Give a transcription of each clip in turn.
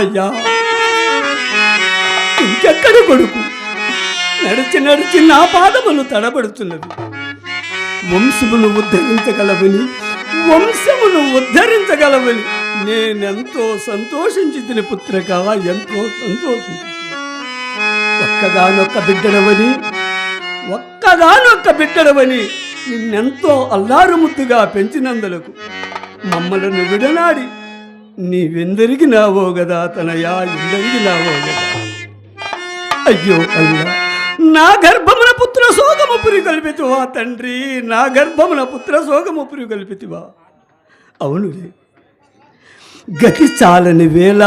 ఎక్కడున్నావయ్యా? ఇంకెక్కడ కొడుకు? నడిచి నడిచి నా పాదములు తడబడుతున్నది. వంశమును ఉద్ధరించగలవని నేనెంతో సంతోషించి తిని పుత్రక, ఎంతో సంతోషించి. ఒక్కగానొక్క బిడ్డడవని నిన్నెంతో అల్లారుముద్దుగా పెంచినందులకు మమ్మలను విడనాడి నీవెందరిగినావో గదా తనయా, ఎందరిగినావో గదా. అయ్యో అల్లా, నా గర్భమున పుత్ర శోకము పురిగొల్పితివా తండ్రి, నా గర్భమున పుత్ర శోకము పురిగొల్పితివా. అవునులే, గతి చాలని వేళ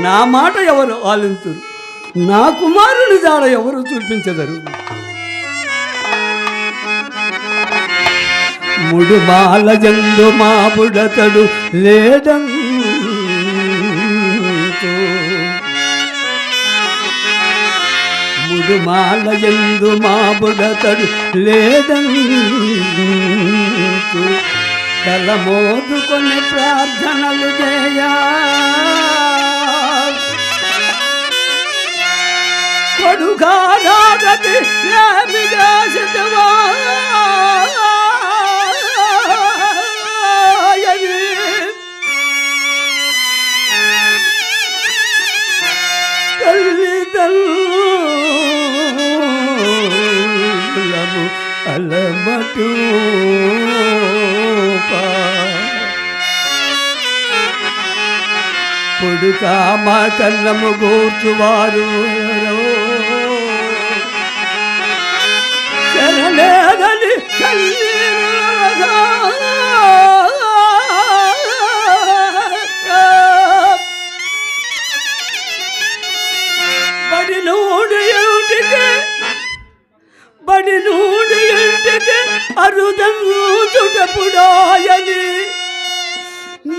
నా మాట ఎవరు ఆలింతురు, నా కుమారుని జాడ ఎవరు చూపించదరు. ముడుమాల జందు మా బుడతడు లేడంతో, ముడుమాల జందు మా బుడతడు లేడంతో, తలమోదుకొని ప్రార్థనలు చేయా కొడుగారాగతి లేమిగాసితవా తల్లిదండ్రులము అలమటు కొడుకా మా కన్నము గోర్చువారు శరణేదని బడి నూడు ఇంటికి అరుదంగు చుటపుడాయని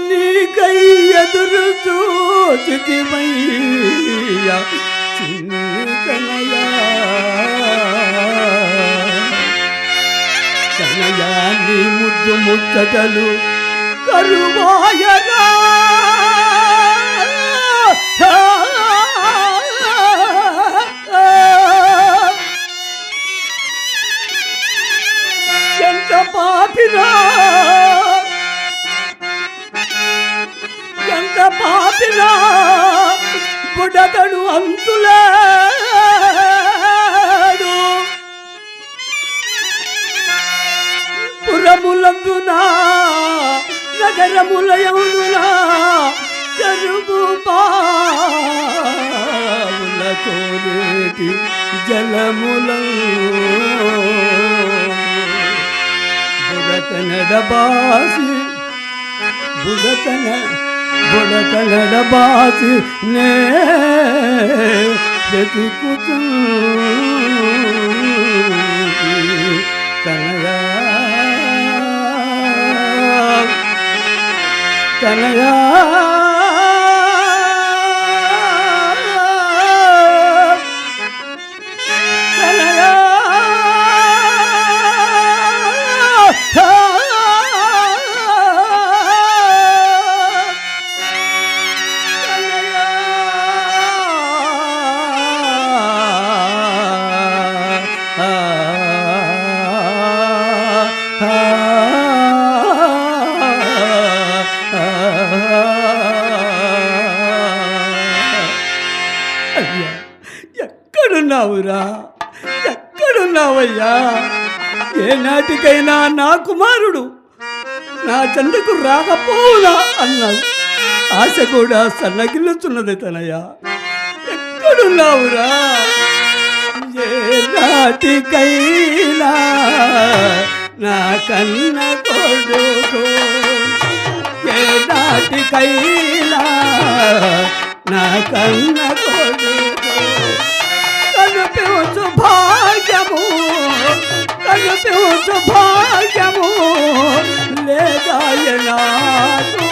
నీకై ఎదురు చూచితిమయ్యా కనయా నీ ముద్దు ముచ్చటలు కరువాయగా ఎంత పాపిరా బుడతడు అంతులేడు. పురములందునా నగరములయమునా చెరువు పావుల కోరేటి జలముల బుడతనడబాసి బుడతనడబాసి నే వెతుకుతూ తనయా ఎక్కడున్నావయ్యా? ఏనాటికైనా నా కుమారుడు నా చెంతకు రాకపోనా అన్నాడు. ఆశ కూడా సన్నగిల్లుతున్నది తనయ్యా. ఎక్కడున్నావురా? ఏనాటికైనా నా కన్న కొడుకు, ఏనాటికైనా నా కన్న కొడుకు కనుపించు భాగ్యము లేదాయనాకు.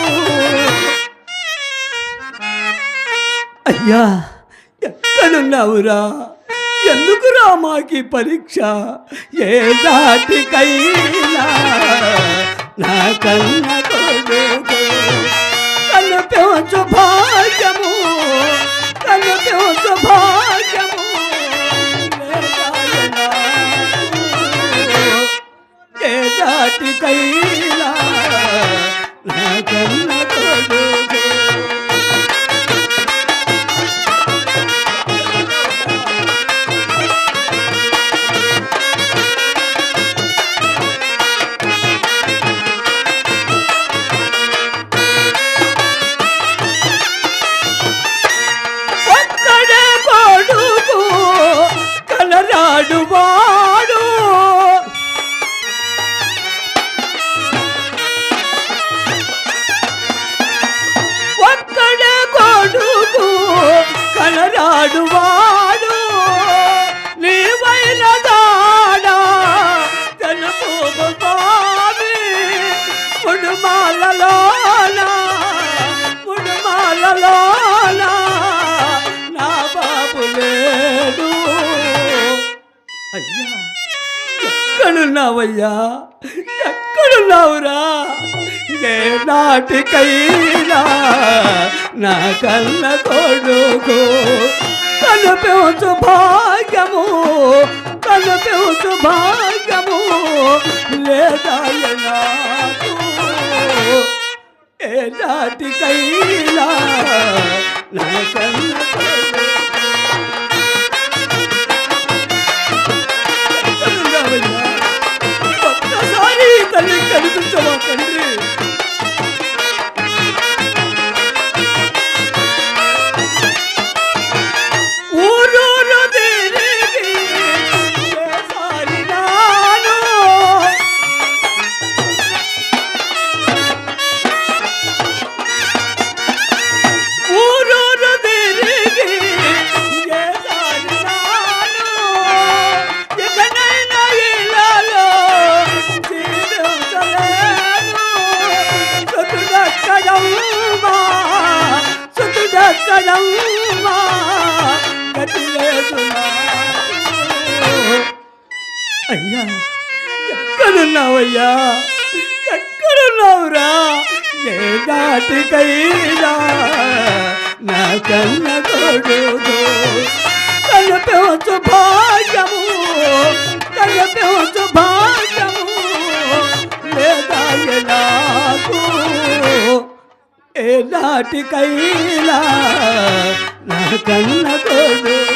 అయ్యా ఎక్కడున్నావురా? ఎందుకురా మాకి పరీక్ష? ఏ దాటికైనా నా కన్న కొడుకు కనిపించు భాగ్యము కనిపించు భాగ్యము ఏ దాటికైనా నా కన్న కొడుకు వాడు ఒక్కడే కొడుకు కలరాడు వాడు నీవైన దాడా తెలుపు స్వామి ముడుమాలలోనా నా బాబు లేడు అయ్యా ఎక్కడున్నావయ్యా ఎక్కడున్నావురా ఏ నాటికైనా నా కన్న కొడుకు కనిపించు భాగ్యము కనిపించు భాగ్యము లేదాయనా ఏ నాటికైనా నా కన్న కొడుకు ఒక్కసారి తల్లి కనిపించవా తండ్రి ఊరూరు తిరిగి సారినాను ఊరూరు తిరిగి అయ్యా ఎక్కడున్నావయ్యా ఎక్కడున్నావురా ఏ దాటికైనా నా కన్న కొడుకు కనిపించు భాగ్యము కనిపించు భాగ్యము లేదాయ నాకు ఏ నాటికైనా నా కన్న కొడుకు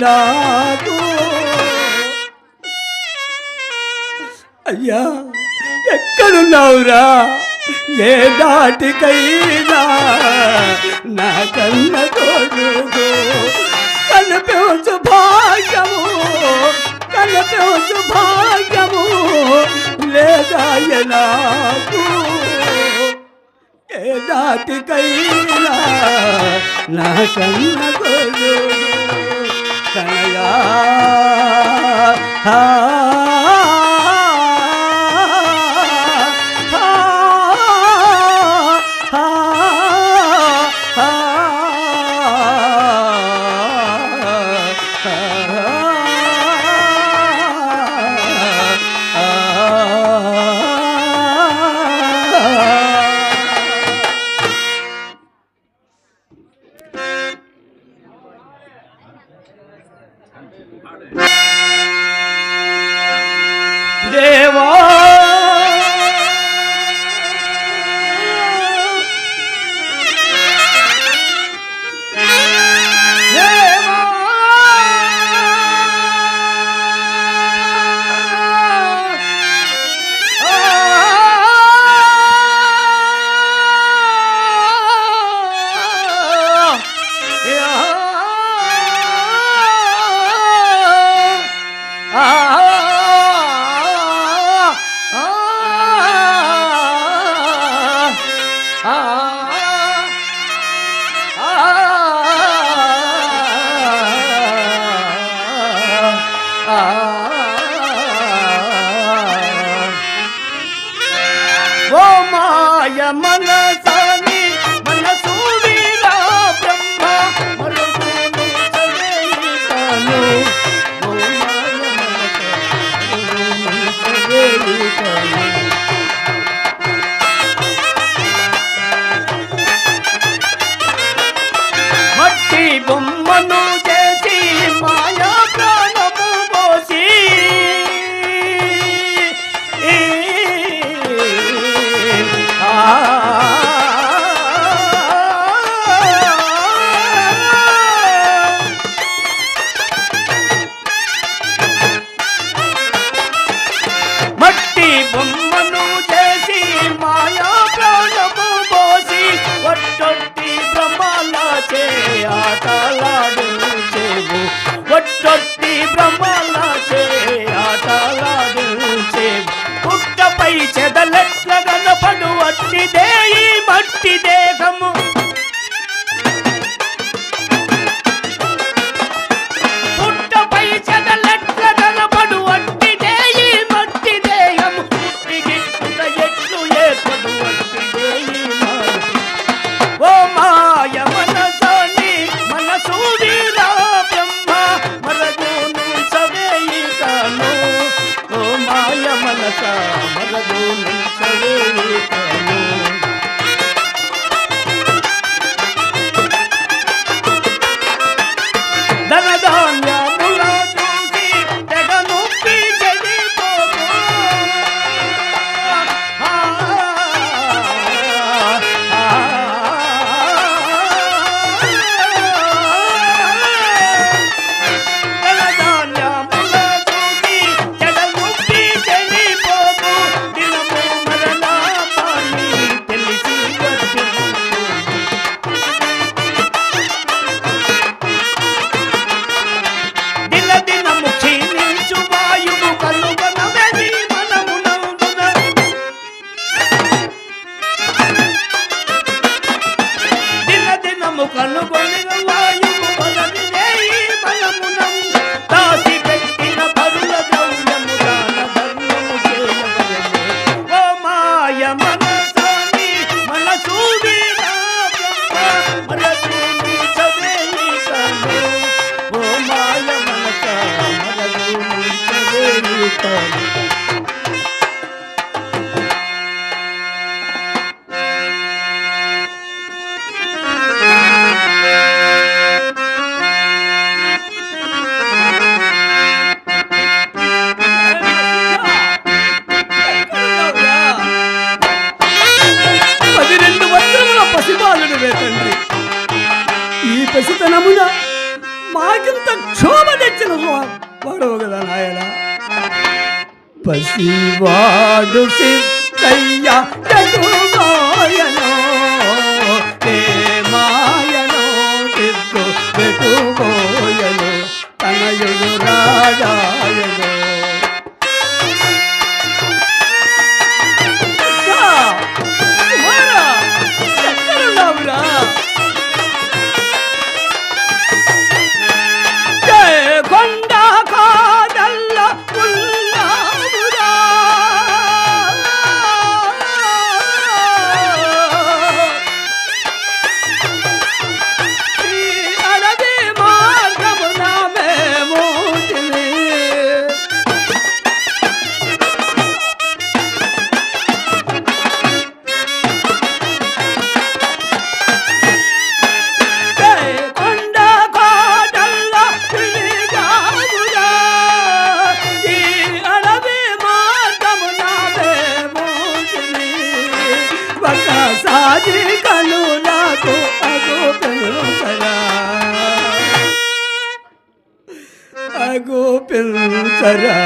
నాకు అయ్యా ఎక్కడున్నావురా ఏ నాటికైనా నా కన్న కొడుకు కనిపించు భాగ్యము కనిపించు భాగ్యము లేదాయ నాకు ఏ నాటికైనా నా కన్న కొడుకు కనయా దేవా బొమ్మను చేసి మాయా ప్రాణము పోసి మట్టి బొమ్మను చేసి మాయా ప్రాణము పోసి ఒట్టొట్టి బ్రహ్మలాచే ఆటలాడుచేవు ఒట్టొట్టి బ్రహ్మలాచే ఆటలాడుచేవు పుట్టపై చెదలెట్ల గనపడు అట్టిదే ఈ మట్టి దేహము పుట్టపై చెదలెట్ల గనపడు అట్టిదే ఈ మట్టి దేహము పుట్టికి ఎట్లు ఏర్పడు అట్టిదే ఈ ఓ మాయ మనసాని మనసు వీరా బ్రహ్మ మరగును సవేయికను ఓ మాయ మనస మరగును సవేయికను ధనధాన్యముల చూసి తెగ నొప్పి చెడిపోకు కనుగొని వాయువు వలనినే ఈ బలమునం దాసి పెట్టిన పరుల ద్రవ్యము దాన ధర్మము చేయవలెనే ఓ మాయ మనసాని మనసు వీరా బ్రహ్మ మనసు నీచవేయికను ఓ మాయ మనస మనసు నీచవేయికను ఈ పసితనమున మాకింత క్షోభ తెచ్చిన వాడవు కదా నాయన పసివాడు సిక్కయ్య ఎటుమాయనో మాయనో సిగ్గు పెట్టుకోయను తనయుడు రాజాయను గోపిల్సరా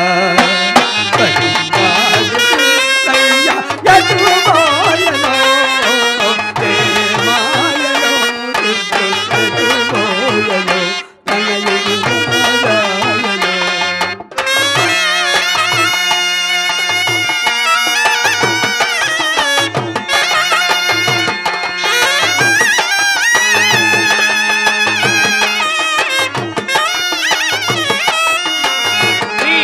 శ్రీ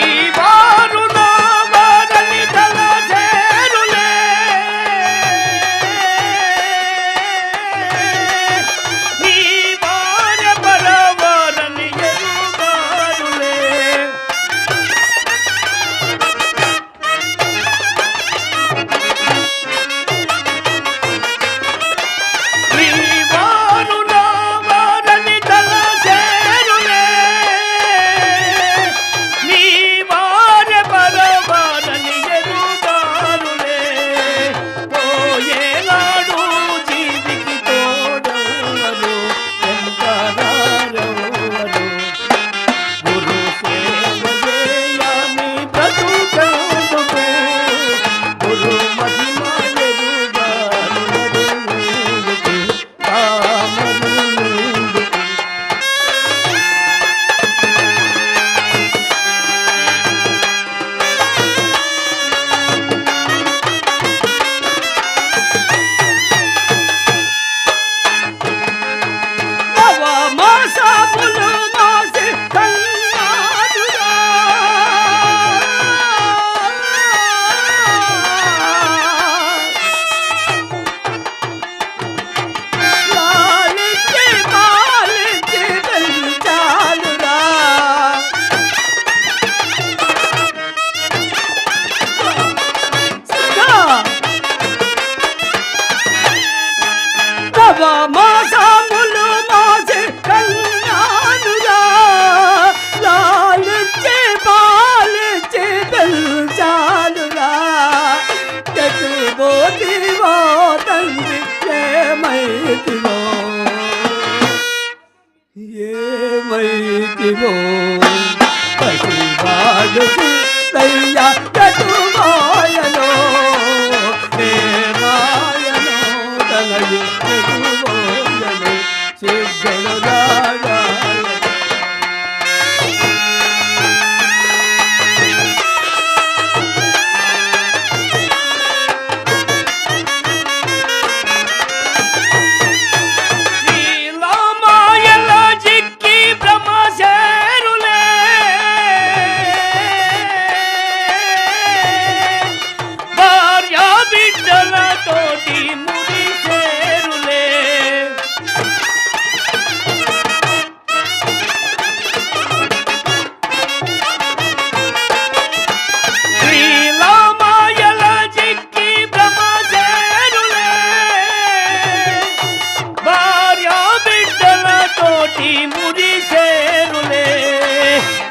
కోటి మురిసేరులే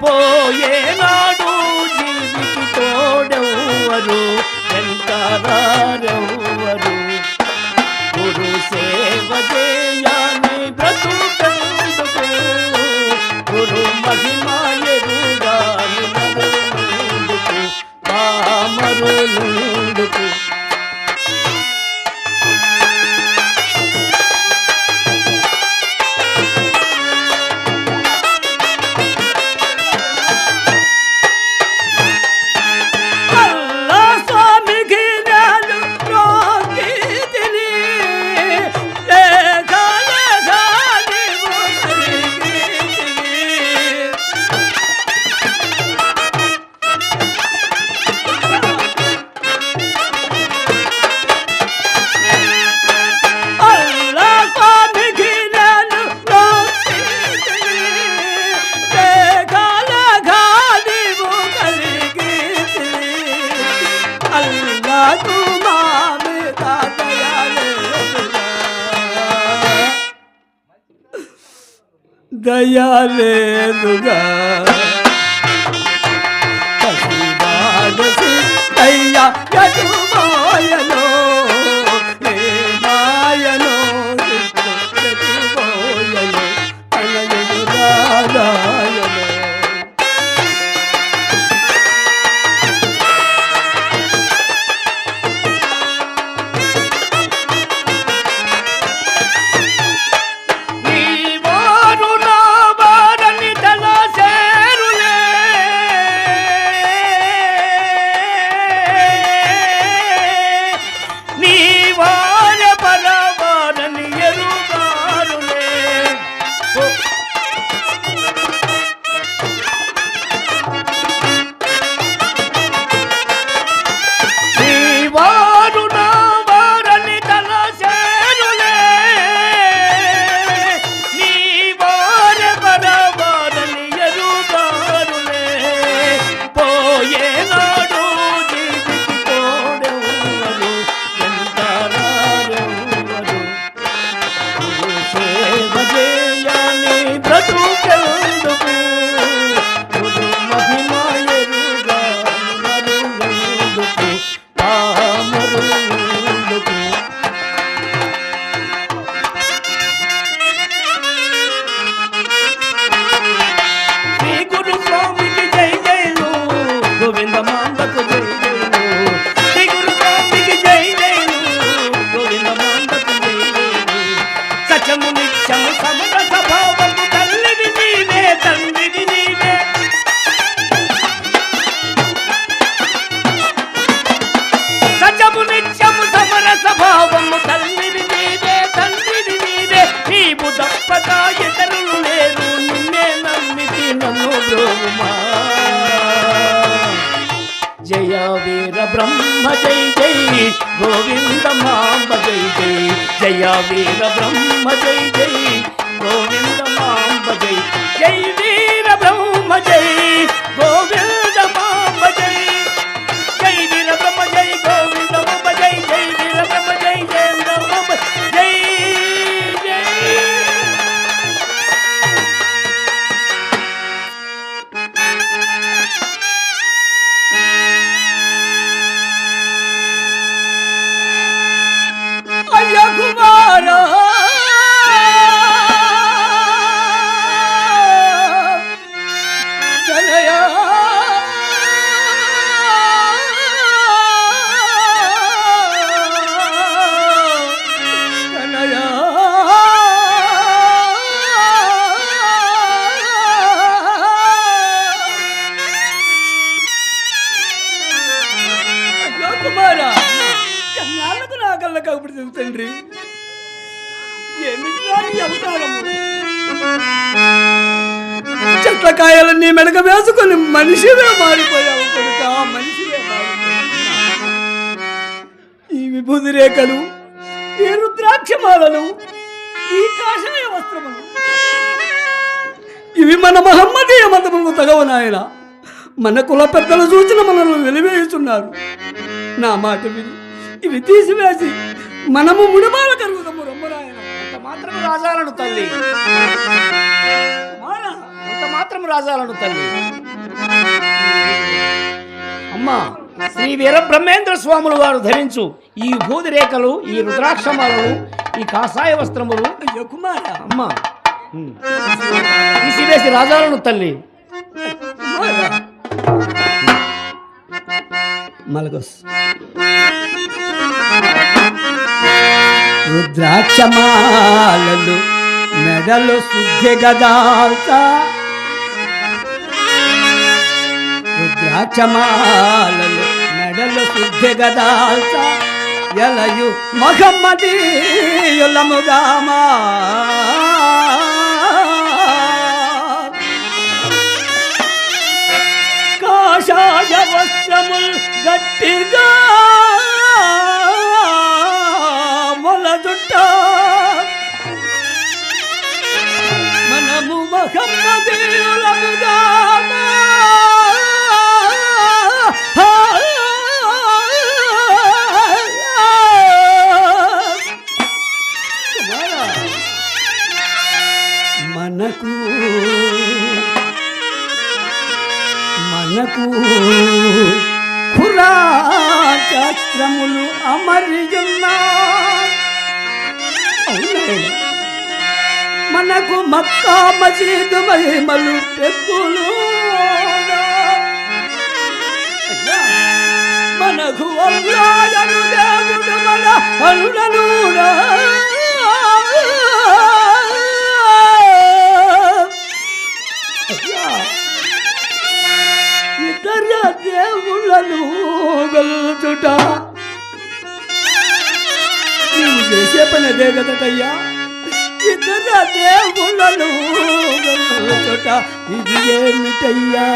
పోయేనాడు జీవికి తోడెవ్వరు వెంటారెవ్వరు గురు సేవ చేయాలి బ్రతుకందుకు గురు మహిమ ఎరుగాలి నరునందుకు పామరునందుకు దయలేదుగా అయ్యా యజమాయనో మాయనో పోయనో అనయను జయ వీర బ్రహ్మ జై జై గోవింద మాంబ జై జై జయ వీర బ్రహ్మ జై జై గోవింద మాంబ జై జై వీర బ్రహ్మ జై గోవింద మాంబ జై జై వీర బ్రహ్మ జై గోవింద మాంబ జై జై వీర బ్రహ్మ జై జై బ్రహ్మ జై జై అయ్యా కుమారా జనయా జనయా అయ్యా కుమారా ఎన్నాళ్ళకు నా కళ్ళ కాబట్టి తండ్రి ఏమిటి అవతారము చెట్ల కాయలన్నీ మెడక వేసుకొని మనిషివే మారిపోయావు కొడుక మనిషివే మారిపోయావు. ఈ విభూతి రేఖలు ఈ రుద్రాక్షమాలను ఈ కాషాయ వస్త్రములు ఇవి మన మహమ్మదీయ మతముకు తగవు నాయన. మన కుల పెద్దలు సూచన మనల్ని వెలివేయుచున్నారు. నా మాట విని ఇవి తీసివేసి మనము ముడిమాల కలుగుతాము రమ్మరాయన. అంత మాత్రమే రాజాలను తల్లి, కుమారా, అంత మాత్రం రాజాలను తల్లి. అమ్మా, శ్రీ వీరబ్రహ్మేంద్ర స్వాములు వారు ధరించు ఈ భూది రేఖలు, ఈ రుద్రాక్షమాలలు, ఈ కాషాయ వస్త్రములు అయ్యో కుమారా, అమ్మా తీసివేసి రాజాలను తల్లి. కుమారా. మలగొస్ రుద్రాక్షమాలలు మెడలు శుద్ధి గదాల్త, రుద్రాక్షమాలలు మెడలు శుద్ధి గదాల్త, ఎలయు మహమ్మదీయులముగామా కాషాయ వస్త్రముల్ గట్టిగా మొలదుట్ట, మనము మహమ్మదీయులముగామా మనకు మనకు ఖురాచక్రములు అమర్యున్నా, మనకు మక్కా మసీదు మహిమలు పెక్కులు, మనకు అల్లాహను దేవుడు మన అల్లుడనుడా, ఇతర దేవుళ్ళను గలుచుట నీవు చేసే పని అదే కదటయ్యా. ఇతర దేవుళ్ళను గలుచుట ఇది ఏమిటయ్యా?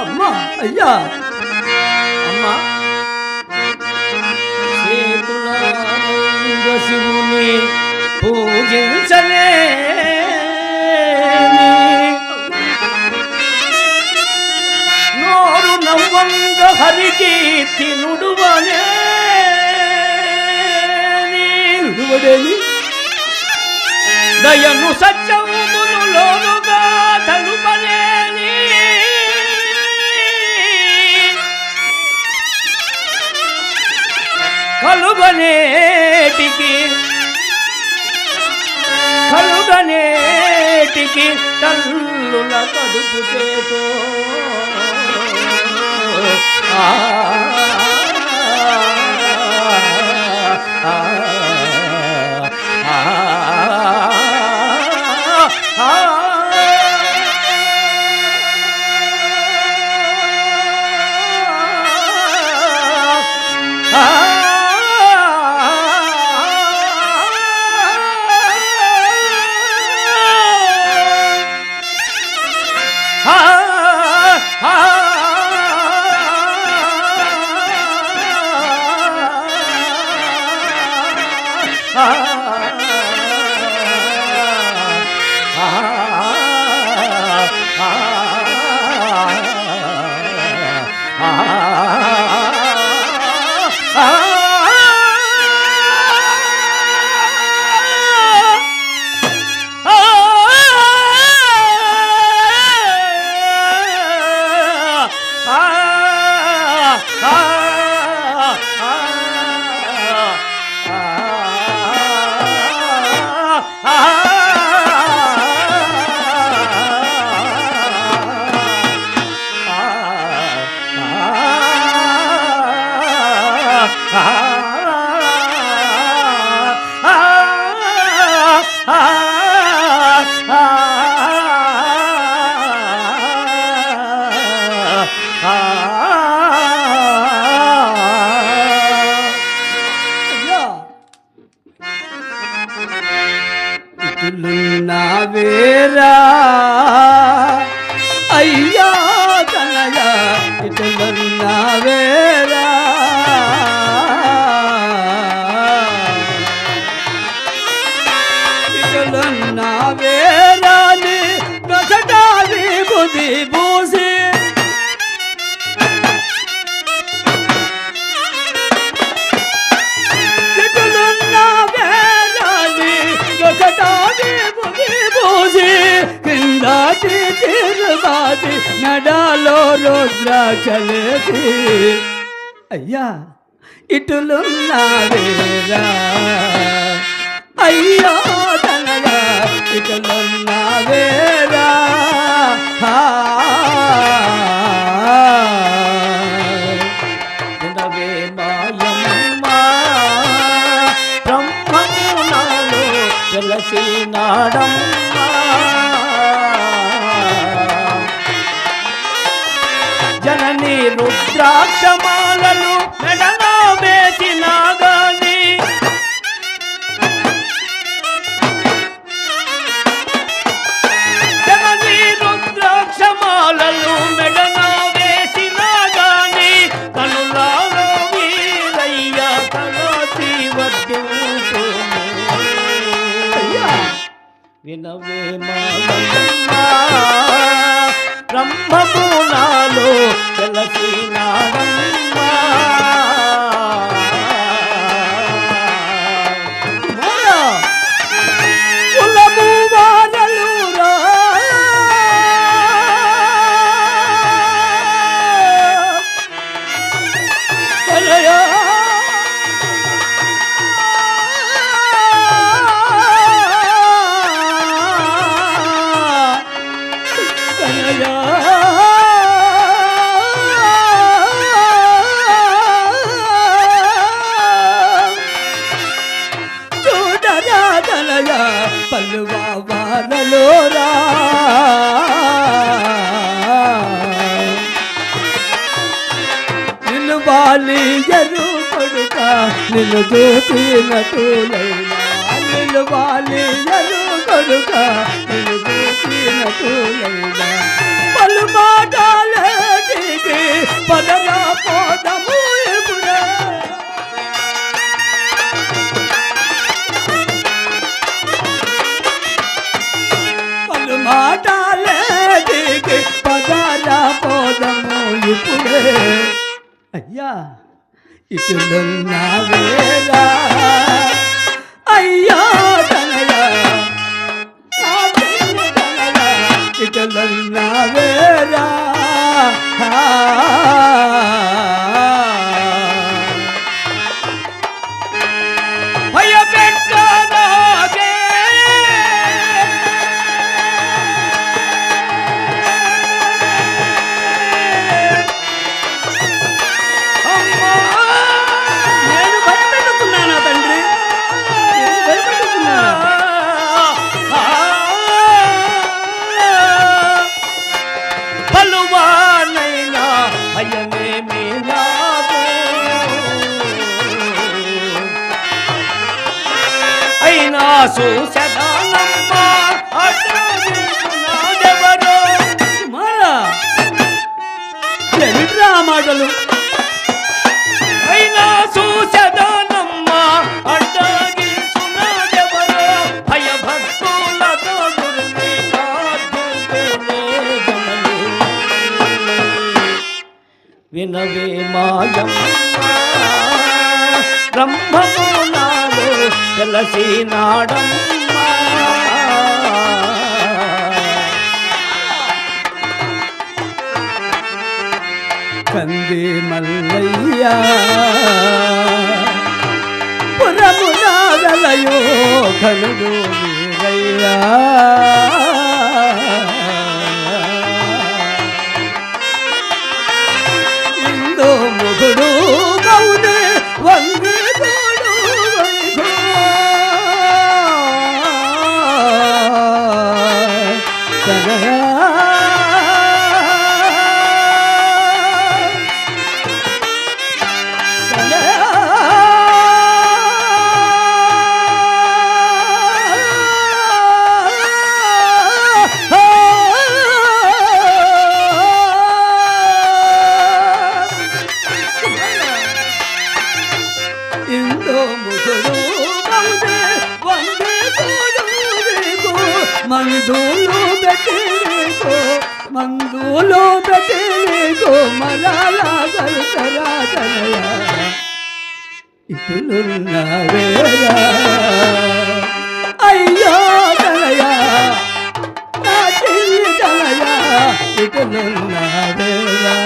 అమ్మా అయ్యా అమ్మా శివుని పూజించలే నోరు నవ్వంగ హరికీర్తి నుడువనే దయను సత్యమును లోనుగా తలుపలేని కలుగనేటికి తల్లుల కడుపు చేతో వేరా అయ్యా తనయ ఇటులున్నా వేరా ఇటులున్నా వేరాని నొసటాది బుద్ధి బూసి ఇటులున్నా వేరాని నొసటాది కిందాటి తిరువాటి నడాలో రుద్రాక్షలేసి అయ్యా ఇటులున్నావేరా అయ్యా తనగా ఇటులున్నావేరా వినవే మాయమ్మ బ్రహ్మము నాలో వెలసినాడమ్మ జనని రుద్రాక్షమాలను మెడలో వేసినా గాని జనని రుద్రాక్షమాలను మెడలో వేసినా గాని కనులాలో వీరయ్య కలసి వర్ధిల్లును వినవే మాయమ్మ బ్రహ్మము నాలో వెలసినాడమ్మ కులము వారలురా కలయా పల్లువా వారలోరా నిలువాలి ఎరు కొడుక నిన్ను దూచినటులైనా నిలువాలి ఎరు కొడుక నిన్ను దూచినటులైనా పలు మాటలేటికి పదరా పోదము ఇప్పుడే మాటలేటికి పదరా పోదము ఇప్పుడే అయ్యా ఇటులున్నావేరా అయ్యా తనయా ఇటులున్నావేరా భయపెట్టనాగే నేను భయపెట్టుకున్నానా తండ్రి నేను భయపెట్టుకున్నానా పలువానైనా భయమేమి నాకు అయినా చూసదానమ్మ అడ్డెవరో మారా ఏమిట్రా ఆ మాటలు అయినా చూసదానమ్మ అడ్డగిల్చున్నాడెవరో భయభక్తులతో గురుని కాదుకునేగా వినవే మాయమ్మ బ్రహ్మము నాలో తెలిసినాడమ్మ కంది మల్లయ్య పురమునాదలయో కలుడు వీరయ్యా ఇందో ముగుడు మౌనే వంగి తోడు వైగో తనయా మందులో పెట్టేకో మరాలా సరసరాజనయ ఇటులున్నవేరా అయ్యో తనయ నా చెల్లి తనయ ఇటులున్నవేరా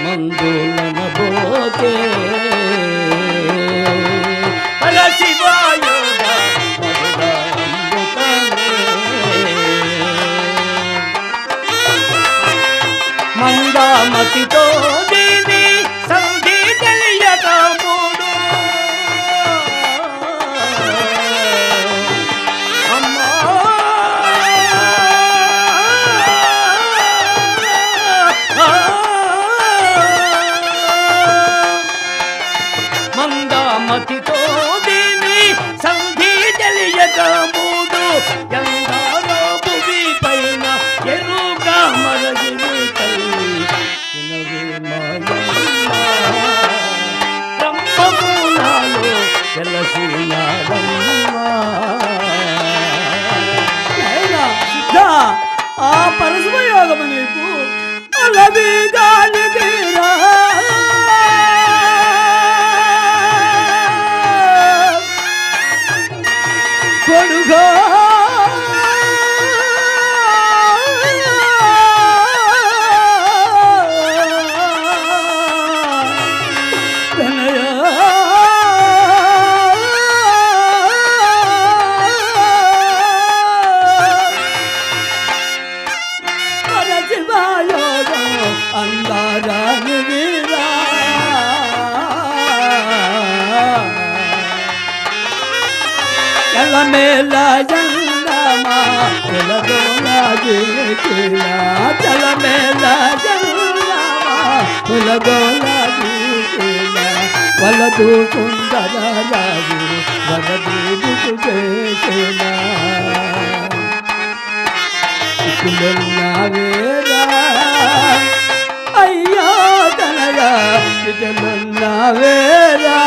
మందులన పోతే మందామతితో దీని సంధి తెలియక మూడు అమ్మా మందామతితో దీని సంధి తెలియక మూడు ఎందారో భూమి పైన ఎరుగా మరగిరి ఆ పరశుమ యోగము నీకు అలబీదానికి రా కొడుగో అందారాని వీరా ఎలమేల జంగమా ఎలగోలా జీకిలా చలమేల జంగమా ఎలగోలా జీకిలా వలదు సుందర రాజు వరదీకు చేసినా ఇటులున్నవేరా అయ్యో తనగా ఇటులున్నవేరా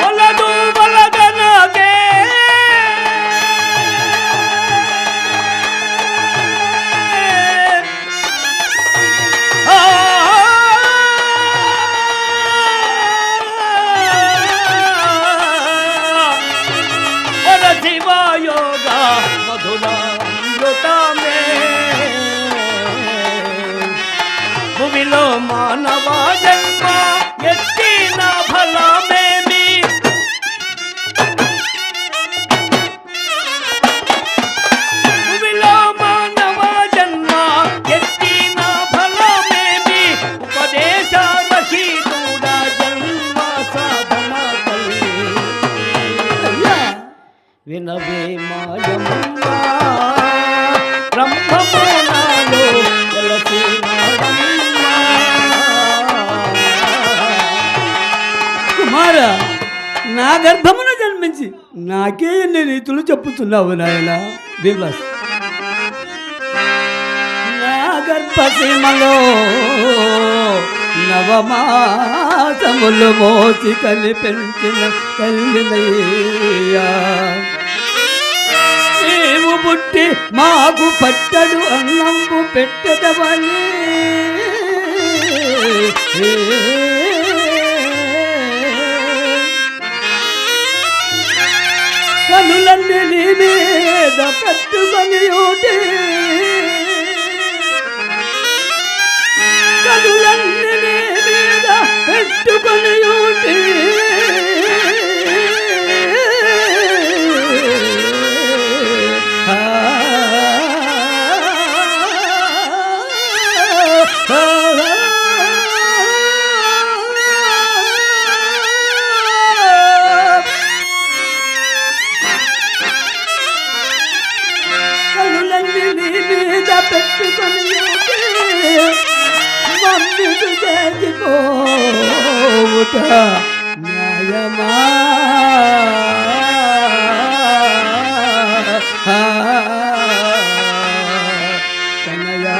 వలదు వలదనగే శివయోగా మధురామృతమే భూమిలో మానవ జన్మ ఎత్తిన ఫలమేమి భూమిలో మానవ జన్మ ఎత్తిన ఫలమేమి ఉపదేశ రహితుడ జన్మ సాధన కల్లి వినవే మాయమ్మ బ్రహ్మము నాలో తెలిసినాడమ్మ కుమార నా గర్భమున జన్మించి నాకే ఎన్ని రీతులు చెప్పుతున్నావు నాయన బిర్లాస్ నా గర్భసీమలో నవమాసములు మోసి కలిపెంచిన తల్లినయ్యా నీవు పుట్టి మాకు పట్టడు అన్నంబు పెట్టదవని కనులన్నీ నీ మీద పెట్టుకొని ఊటి కనులన్నీ నీ మీద పెట్టుకొని ఊటి పెట్టుకొని మమ్మికు చేసిపోవుట న్యాయమా కనయా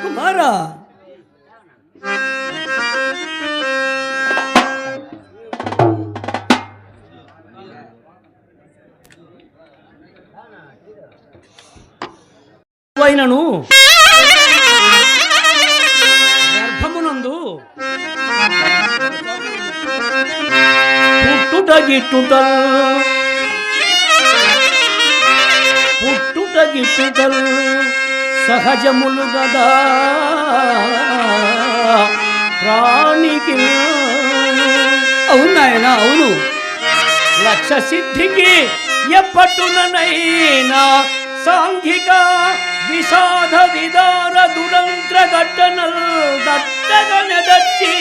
కుమారా అయినను గర్భమునందు పుట్టుట గిట్టుటల్ సహజములు గదా ప్రాణికి. అవును నాయనా అవును. లక్ష్య సిద్ధికి ఎప్పట్టుననైనా సాంఘిక విషాద విదార దురంత్ర ఘటనల్ దట్టగనెదచ్చి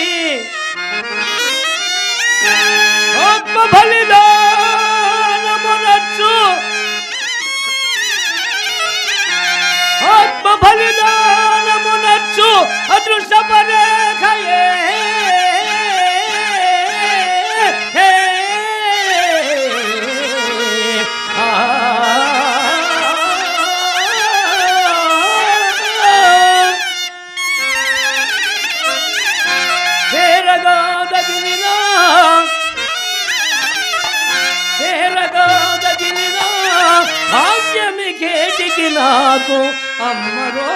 ఆత్మ బలిదానమునచ్చు అదృష్ట పరేఖయే తేరగాదగిన నాకు అమ్మరో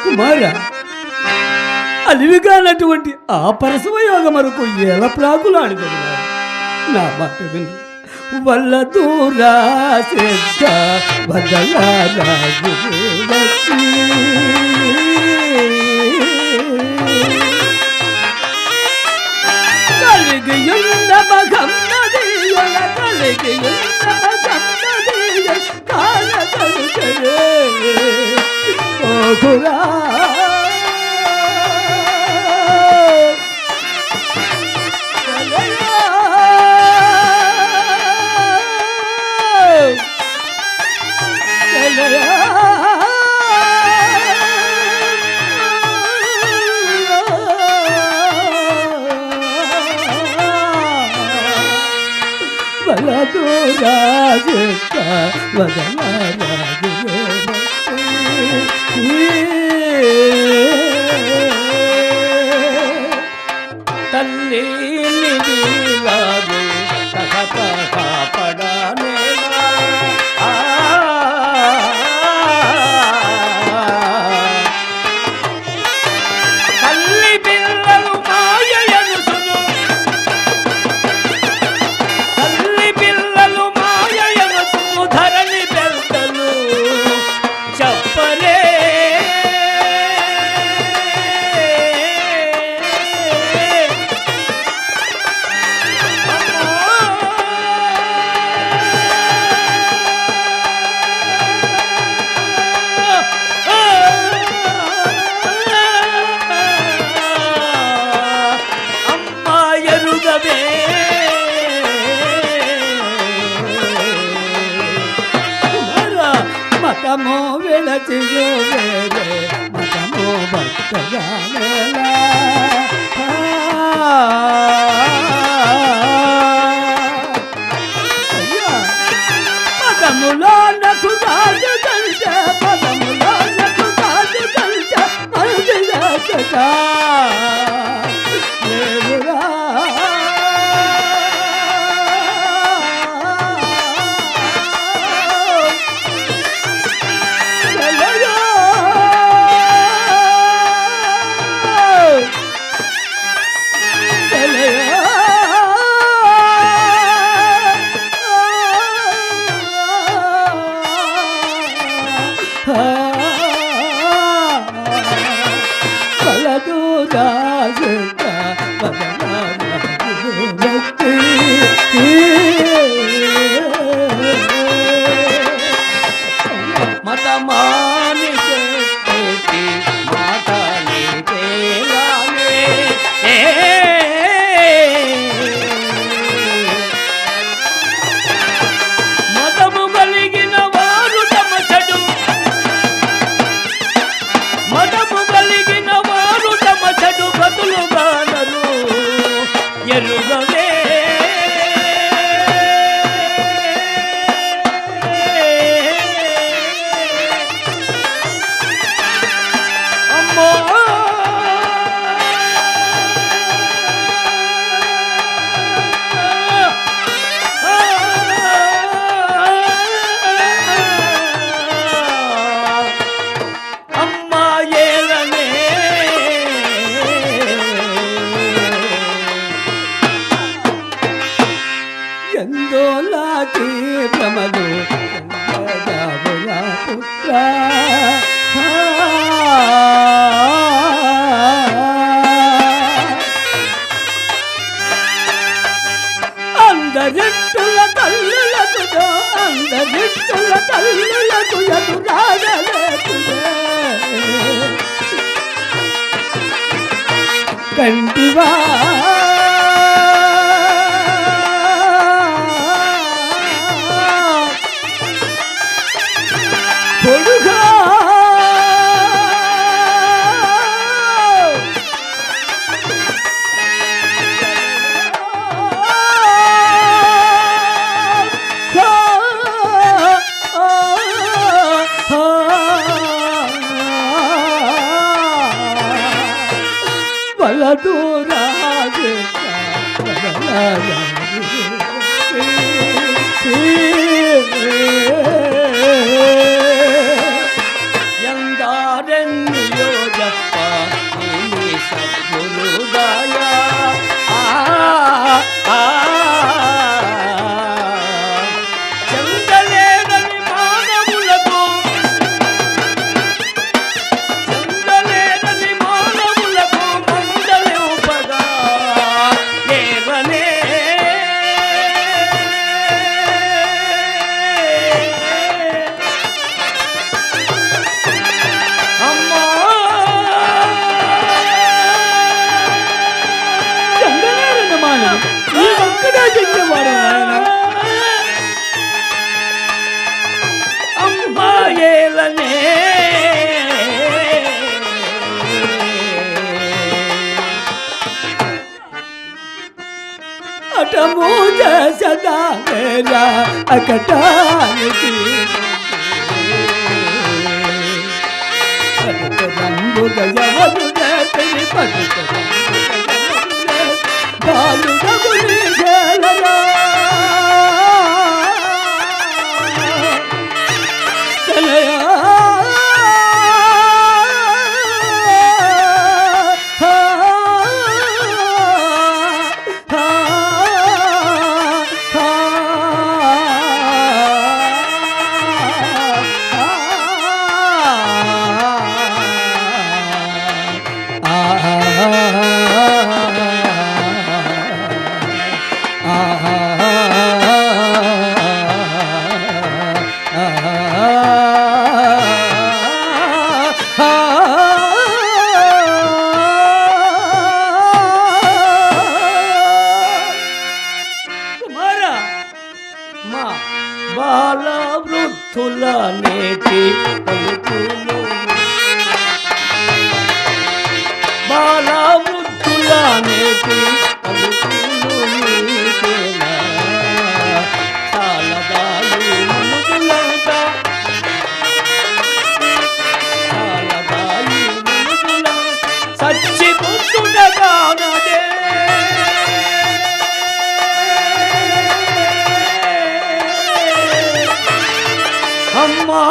కుమార, అలివిగానటువంటి ఆ పరశువయోగ మరకు ఎలా ప్రాకులాడుతుంది నా మాట విను. వల్ల దూరా సిద్ధ వదలారాజు కలిగియున్న మగం నదియల కలిగియున్న మగం నదియ కాల కలుచరే ఓగురా రాజుక వదలరాజు తల్లి నిధిలాగు పడనే తల్లి పిల్లలు మాయను సును తల్లి పిల్లలు మాయను సును ధరణి పెద్దలు చెప్పలే మతమో విడచియో వేరే మతమో భక్తగానేలా పదములో నకు రాజు కలిసే పదములో నకు రాజు కలిసే శివా పొడుగా దూరాజు ಎಂದಾರೆನ್ನಿಯೋ ಜಪ್ಪ ನೀ ಸದ್ಗುರುದಾಯ చందలేదని మానవులకు మందలింపగా లేవనే అమ్మా చందలేరన్న మానవు ఈ ఒక్కడే చెందేవాడు ఆయన అమ్మాయేలనే అటమూజ సదా వేళ అకటానికి పడుక ఎవరు చేతని పడుక బాలుడగుని చేలరా తనయా బాల వృద్ధుల నేటి పలుకులు బాల వృద్ధుల నేటి పలుకులు నీకేనా చాలదాయి మనుగులంట చాలదాయి మనుగులంట సచ్చి పుట్టుడగానదే అమ్మా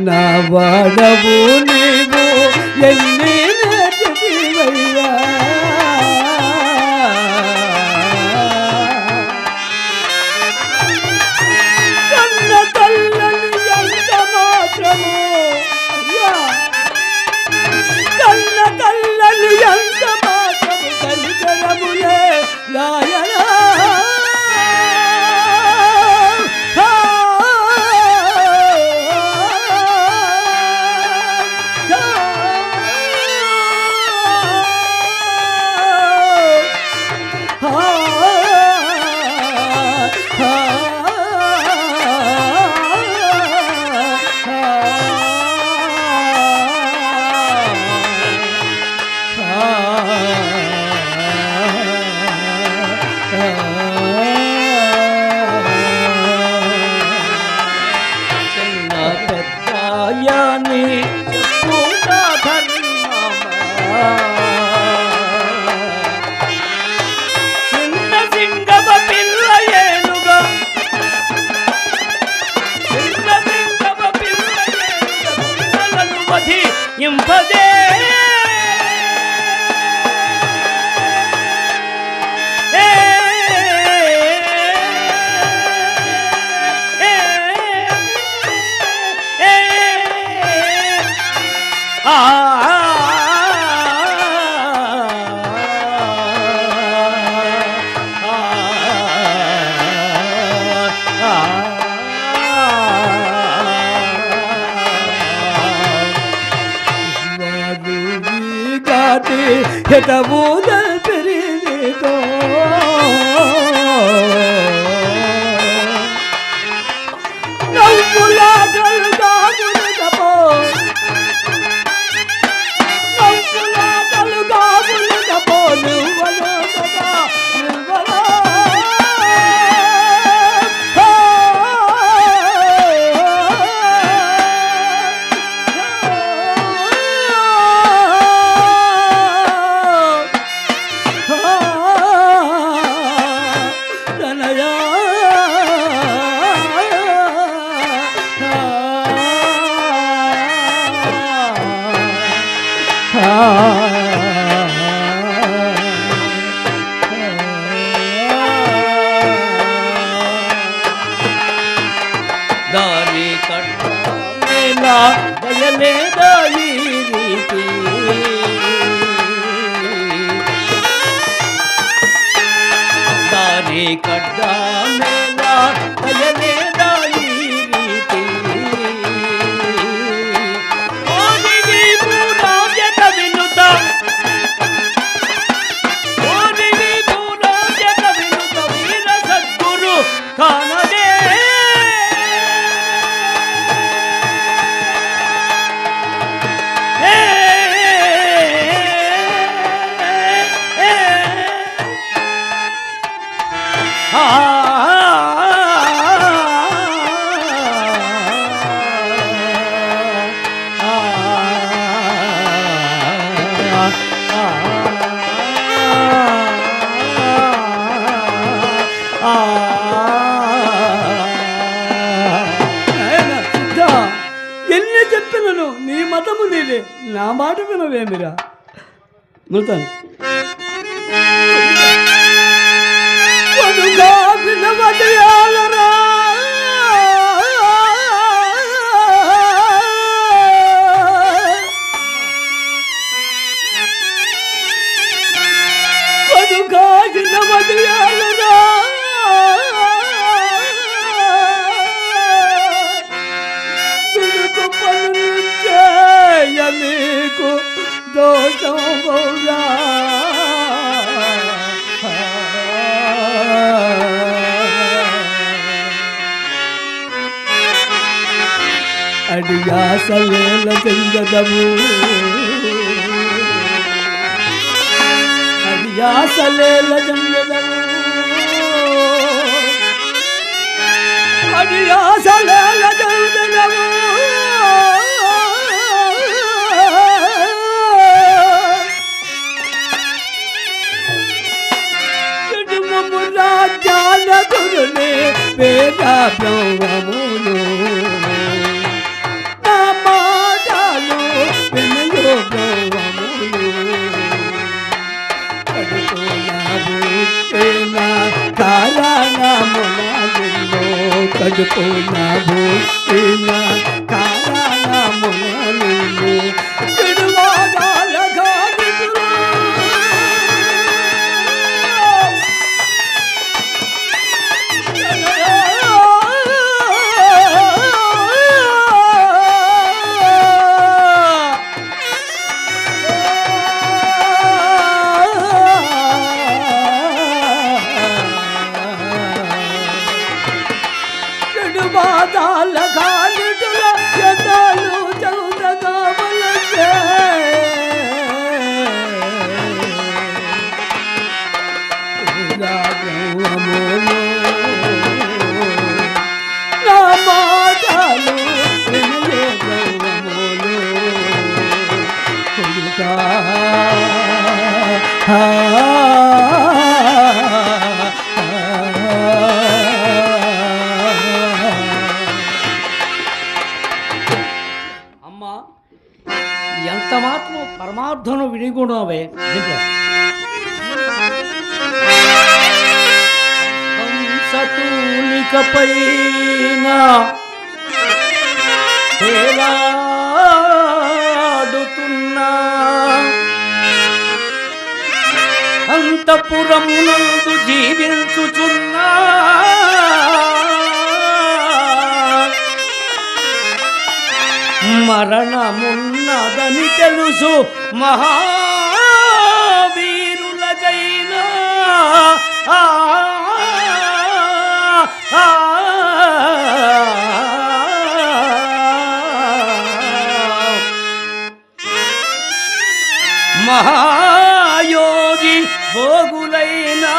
నా వాడవు నీవు ఎన్ని నేర్చితివయ్యా కన్న తల్లని ఎంత మాత్రము అయ్యా కన్న తల్లని ఎంత మాత్రము కనికరములే నాయనా ఇంపదే ఎటబూదల్ పెరిగితో నవ్వులాటలు కాపులకపో నవ్వులాటలు కాపులకపో నువ్వలో కదా నువ్వలో దారి కట్టేలా దయలేదా ఈ రీతి దారి కట్టేలా దయలేదా ఈ రీతి ఓదిగి పూరాజత వినుత ఓదిగి పూరాజత వినుత వీర సద్గురు కానదే ఎన్ని చెప్పినను నీ మతము నీదే నా మాట వినవేమిరా మృతన్ వినవదయాలరా వినవదయాలరా నీకు దోషం బౌరా అడియాసలేల చెందదము అడియాసలేల చెందదము అడియాసలేల చెందదము రాజ్యాలకురునే వేద బ్రహ్మములు ఎందుకు నా భూమిన కారణములను విడువాదాలగా విడురా. బాధాల గాలిడుల ఎదాలు చౌదగా వలసే రాగములో నా మాటలు వినయే గౌరములో కొడుకా ఎంత మాత్రం పరమార్థను వినిగుణవే హంసతూలికపైన తేలాడుతున్నా అంతఃపురమునందు జీవించుచున్నా మరణమున్నదని తెలుసు మహావీరులకైనా మహాయోగి భోగులైనా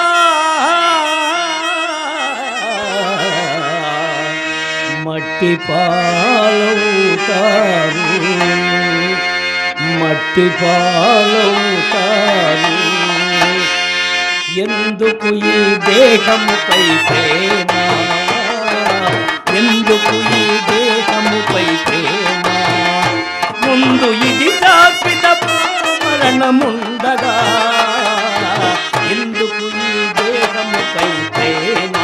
మట్టి పాలవుతారు మట్టి పాలవుతారు ఎందుకు ఈ దేహముపై ప్రేమ ఎందుకు ఈ దేహముపై ప్రేమ ముందు ఇది శాశ్వత మరణముండగా ఎందుకు ఈ దేహముపై ప్రేమ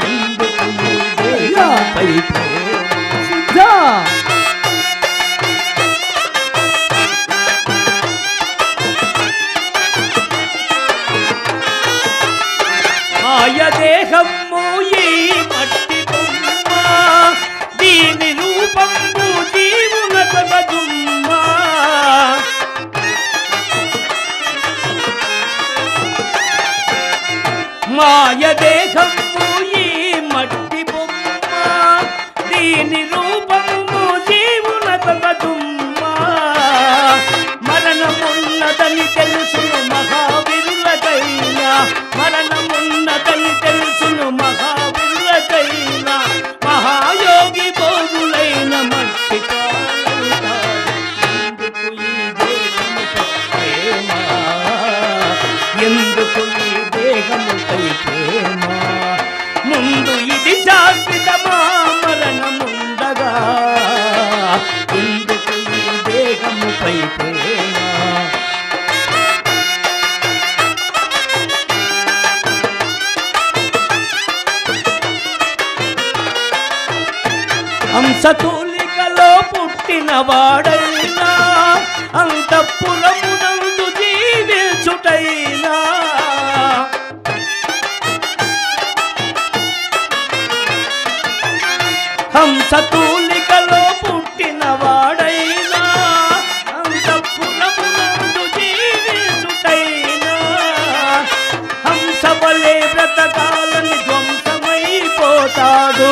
ఎందుకు ఈ దేహముపై ప్రేమ మాయ దేహము ఈ మట్టి బొమ్మ దీని రూపము జీవున కదుమ్మ మాయ దేహము ఈ మట్టి బొమ్మ దీని రూపము జీవున కదుమ్మ మరణమున్నదని తెలుసును మహావీరులకైనా మరణమున్నదని తెలుసును మహావీరులకైనా మహాయోగి భోగులైన మట్టి ఎందుకు ఈ దేహముపై ప్రేమ ఎందుకు ఈ దేహముపై ప్రేమ ముందు ఇది శాశ్వతమా మరణముండగా ఎందుకు ఈ దేహముపై ప్రేమ హంసతూలికలో పుట్టిన వాడైనా అంతఃపురమునందు జీవించుటైనా హంసతూలికలో పుట్టిన వాడైనా అంతఃపురమునందు జీవించుటైనా హంసవలే బ్రతకాలని ధ్వంసమైపోతాడు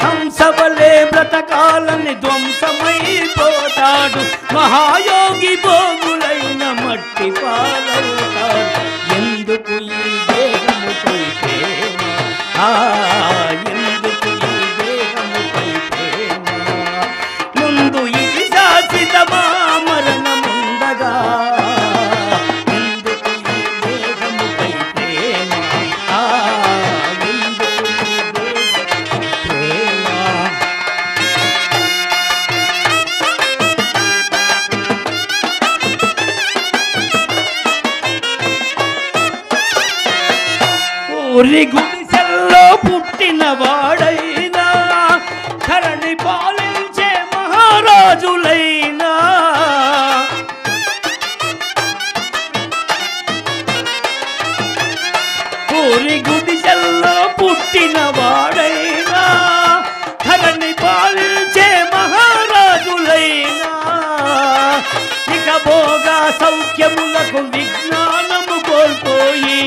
హంసవలే బ్రతకాలని ధ్వంసమైపోతాడు మహాయోగి భోగులైన మట్టి పాలవుతాడు ఎందుకు ఈ దేహముపై ప్రేమ ఎందుకు ఈ దేహముపై ప్రేమ ముందు ఇది శాశ్వతమా మరణముండగా ఎందుకు ఈ దేహముపై ప్రేమ ఎందుకు ఈ దేహముపై ప్రేమ పూరి గుడిసెల్లో పుట్టిన వాడైనా ధరణి పాలించే మహారాజులైనా పూరి గుడిసెల్లో పుట్టిన వాడైనా ధరణి పాలించే మహారాజులైనా ఇక భోగా సౌఖ్యములకు విజ్ఞానము కోల్పోయి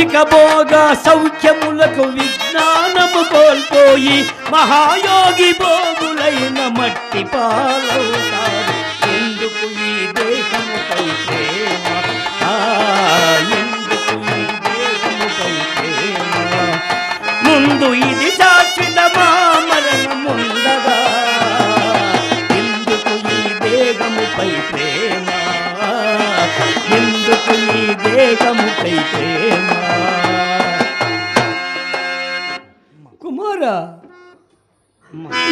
ఇక భోగా సౌఖ్యములకు విజ్ఞానము కోల్పోయి మహాయోగి భోగులైన మట్టి పాలవుతారు. ఎందుకు ఈ దేహముపై ప్రేమ, ఎందుకు ఈ దేహముపై ప్రేమ, ముందు ఇది శాశ్వతమా మరణముండగా, ఎందుకు ఈ దేహముపై ప్రేమ, ఎందుకు ఈ దేహముపై ప్రేమ. కుమారా,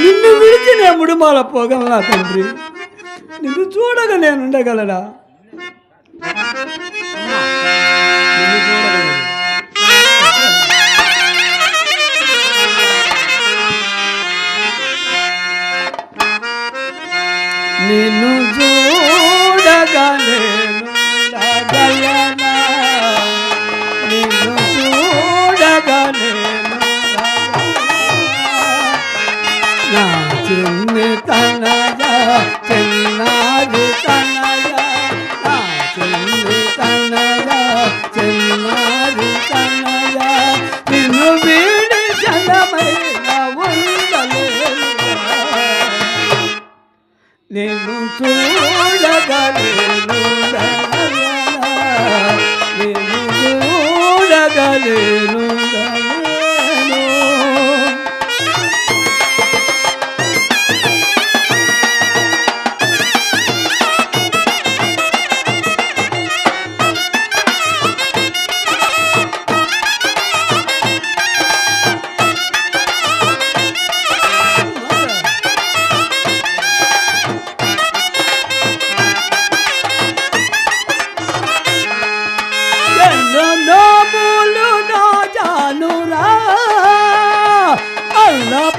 నిన్ను విడిచిన ముడుమాల పోగలనా తండ్రి? నిన్ను చూడగా నేను ఉండగలడా? నిన్ను చూడగా నేను ఉండగలనా? నిన్ను చూడగా నేను నా చిన్ని తనయా, చిన్నారి తనయా, నా చిన్ని తనయా, చిన్నారి తనయా, నిన్ను వీడి జనమైన ఉండలేనుగా. నిన్ను చూడగా నేను ఉండగలనా? నిన్ను చూడగా నేను ఉండలేను.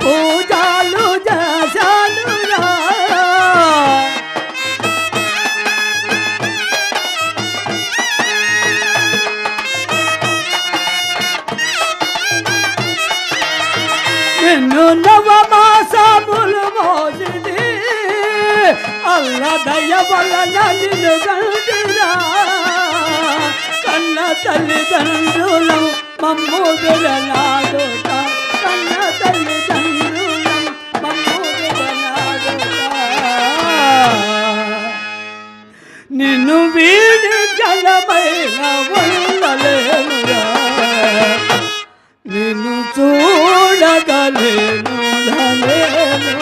పూజలు చేశానురా, నిన్ను నవమాసములు మోసిది, అల్ల దయ వలన నిన్ను గంటిరా, కన్న తల్లిదండ్రులు మమ్ము విడనాడుట, కన్న తల్లిదండ్రులు మమ్ము విడనాడుట. నిన్ను వీడి జలమైన ఉండలేనురా, నిన్ను చూడగలేను ఉండలేను,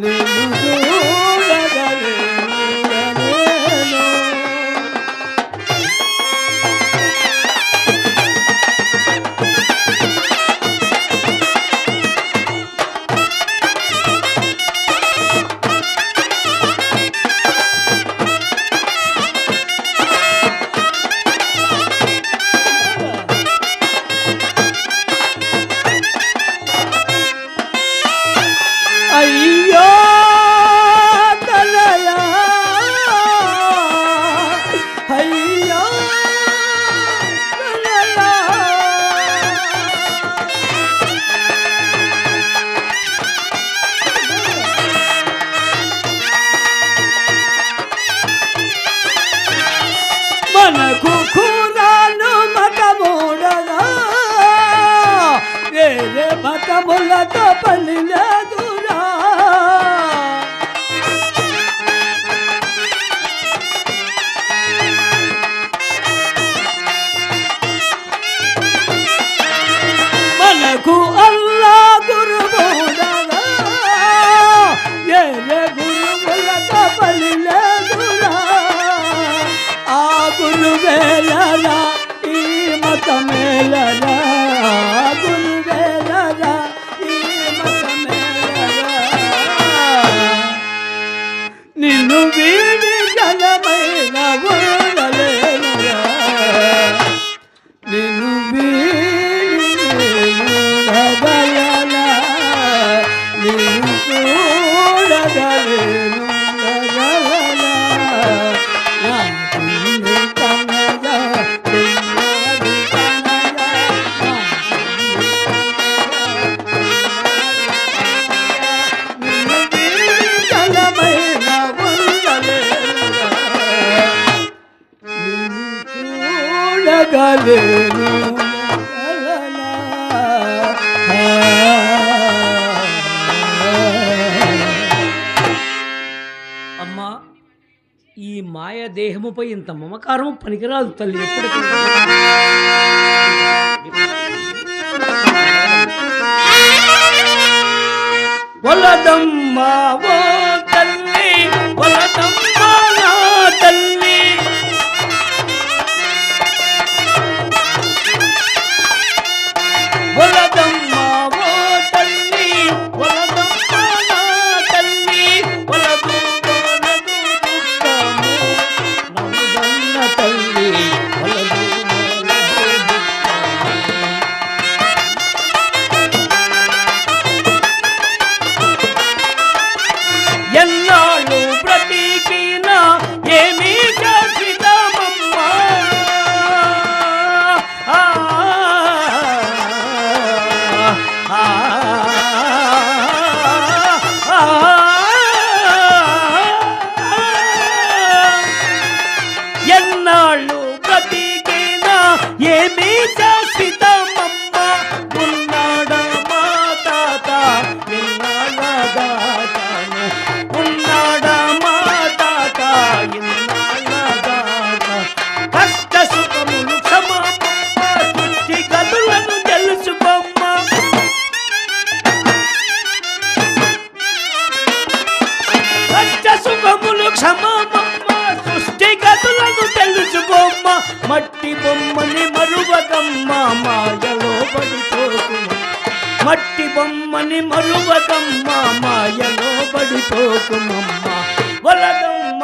నిన్ను చూడగలేను ఉండలేను. అయ్యో తనయా, అయ్యో తనయా, మనకు కూరాను మతమూడగా, వేరే మతములతో పని లేదురా. మనకు అల్లా గురువుడగా, వేరే గురువులతో పని లేదురా. ఆ గురువేలరా, ఈ మతమేలరా, గురువేలరా, ఈ మతమేలరా. నిన్ను వీడి జనమైన ఉండగలేను. అమ్మా, ఈ మాయ దేహముపై ఇంత మమకారం పనికిరాదు తల్లి. ఎప్పటికీ వలదమ్మా ఓ తల్లి, వలదమ్మా నా తల్లి, వలదమ్మా ఓ తల్లి, వలదమ్మా నా తల్లి, వలదు వలదు దుఃఖము నన్నుగన్న తల్లి, వలదు వలదు దుఃఖము. ఎన్నాళ్ళు బ్రతికినా ఏమీ శాశ్వతమమ్మా, ఎన్నాళ్ళు బ్రతికినా ఏమీ శాశ్వతమమ్మా, ఉన్నాడా మా తాత ఇన్నాళ్ళదాతాను, ఉన్నాడా మా తాత ఇన్నాళ్ళదాత, కష్ట సుఖములు సమమమ్మ, సృష్టి గతులను తెలుసుకోమ్మ, కష్ట సుఖములు క్షమమమ్మ, సృష్టి గతులను తెలుసుకోమ్మ, మట్టి బొమ్మని మరువకమ్మ మాయలో పడిపోకుమ్మ, మట్టి బొమ్మని మరువకమ్మ మాయలో పడిపోకుమమ్మ, వలదమ్మ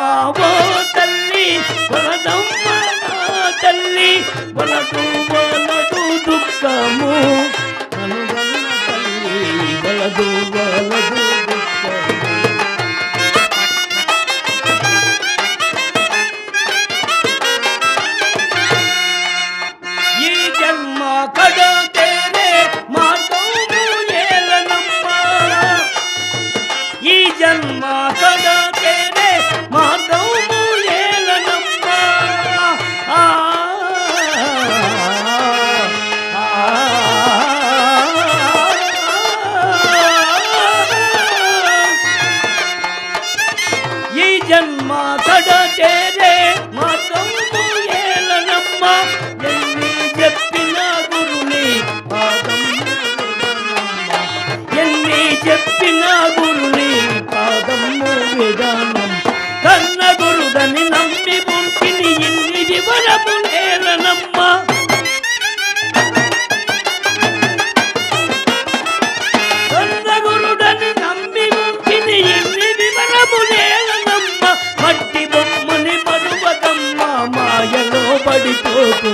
ఓ తల్లి, వలదమ్మ నా తల్లి, వలదు వలదు దుఃఖము అనుగన్న తల్లి, వలదు వలదు దుఃఖము. ఈ జన్మ కడ తేరే మార్గము ఏలనమ్మా, ఈ జన్మ కడ తేరే మార్గము ఏలనమ్మా, ఈ జన్మ కడ తేరే మార్గము ఏలనమ్మా, ఎన్ని చెప్పిన గురుని పాదము విడనమ్మ, ఎన్ని చెప్పిన గురుని పాదము విడనం, కన్న గురుదని నమ్మి పుట్టిని ఇన్ని వివరము నేలనమ్మ, కన్న గురుడని నమ్మి పుట్టిని ఇన్ని వివరము నేలనమ్మ, మట్టి బొమ్మని మరువకమ్మ మాయలో పడిపోకు,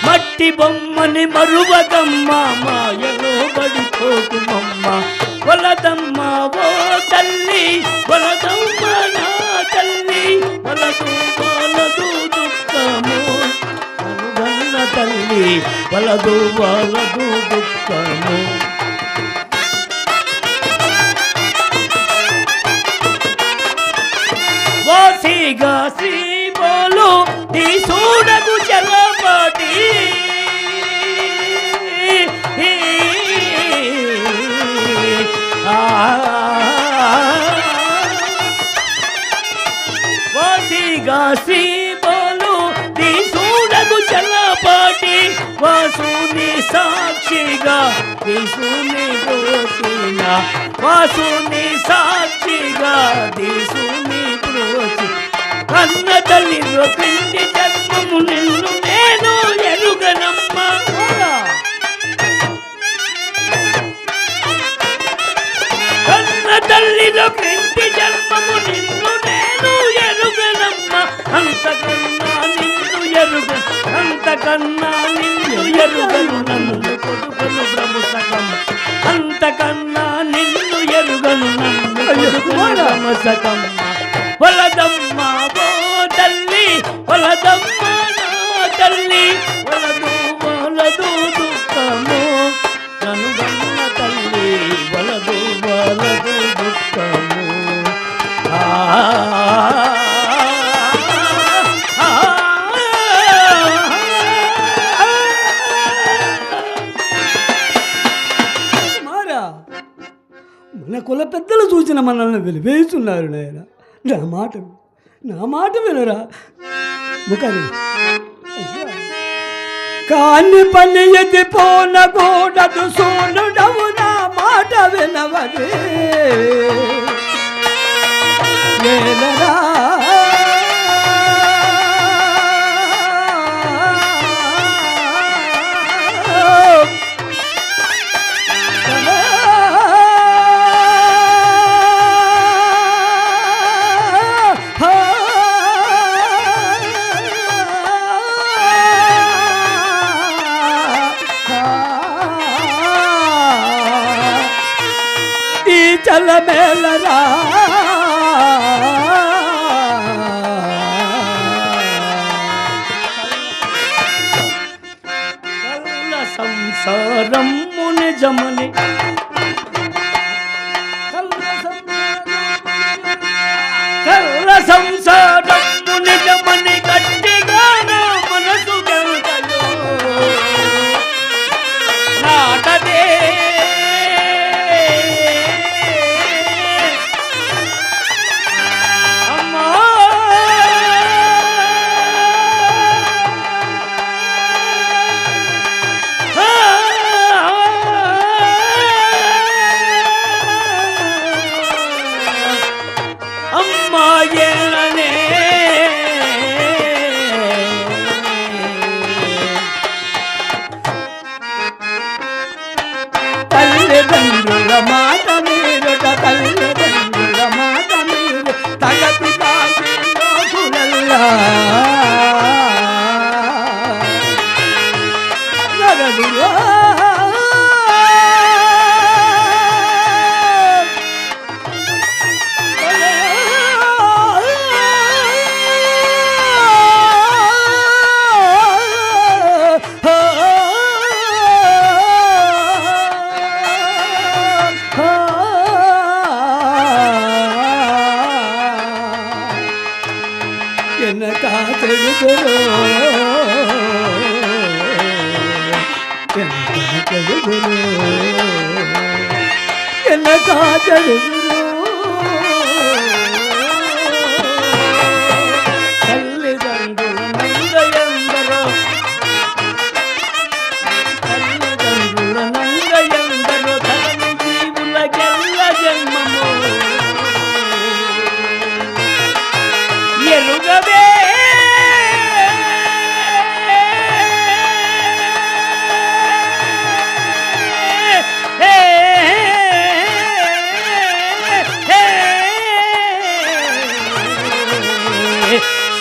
మట్టి బొమ్మని మరువకమ్మ మాయలో పడిపోకుమమ్మ, వలదమ్మ ఓ తల్లి, వలదమ్మ నా తల్లి, వలదు వలదు దుఃఖము అనుగన్న తల్లి, వలదు వలదు దుఃఖము. వాసిగా శ్రీ బోలు నీ చూడకు చలపటి, వాసిగా శ్రీ బోలు నీ చూడకు చలపటి, వాసుని సాక్షిగా తీసుని బ్రోచిన, వాసుని సాక్షిగా తీసుని బ్రోచి, కన్న తల్లిలో పిండి జన్మము నిన్ను నేను ఎరుగనమ్మ, కన్న తల్లిలో పిండి జన్మము నిన్ను నేను ఎరుగనమ్మ, అంతకన్నా నిన్ను ఎరుగ, అంతకన్నా నిన్ను ఎరుగను నన్ను కొడుకను బ్రహ్మసకం, అంతకన్నా నిన్ను ఎరుగను నన్ను కొడుకను బ్రహ్మసకం, వలదమ్మ ఓ తల్లి, వలదమ్మ నా తల్లి, వలదు వలదు దుఃఖము ననుగన్న తల్లి, వలదు వలదు దుఃఖము. చూసిన మనల్ని వెలివేస్తున్నారు నాయన. నా మాట వినరా ముఖరి. కాని పని ఎది పోనకూడదు సోనుడవు, నా మాట వినవదే ఏలరా. చలమేలరా కల్ల సంసారము నిజమని, కల్ల సంసారము నిజమని గట్టిగా నా మనసు గంటలో నాటదే. తల్లిదండ్రుల మాట మీరుట, తల్లిదండ్రుల మాట మీరు తగతి కాసి లోకులల్లా నగదురా. ఎనక చెడుగురు ఎనక చెడుగురు తల్లిదండ్రుల నందయందరో, తల్లిదండ్రుల నందయందరో తలని జీవులకెల్ల జన్మము ఎరుగవే.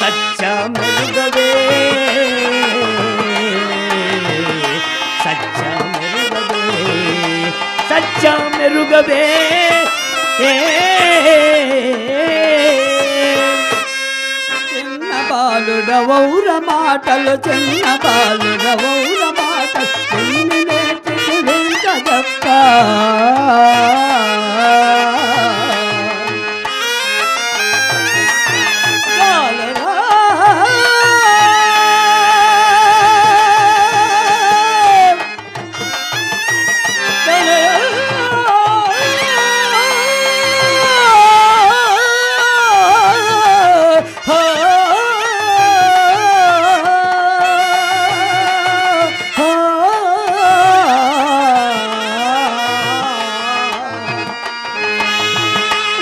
సత్యమెరుగవే, సత్యమెరుగవే, సత్యమెరుగవే. చిన్న బాలుడవౌర మాటలు, చిన్న బాలుడవౌర మాటలు ఎన్ని నేర్చికి వెంట చెప్ప.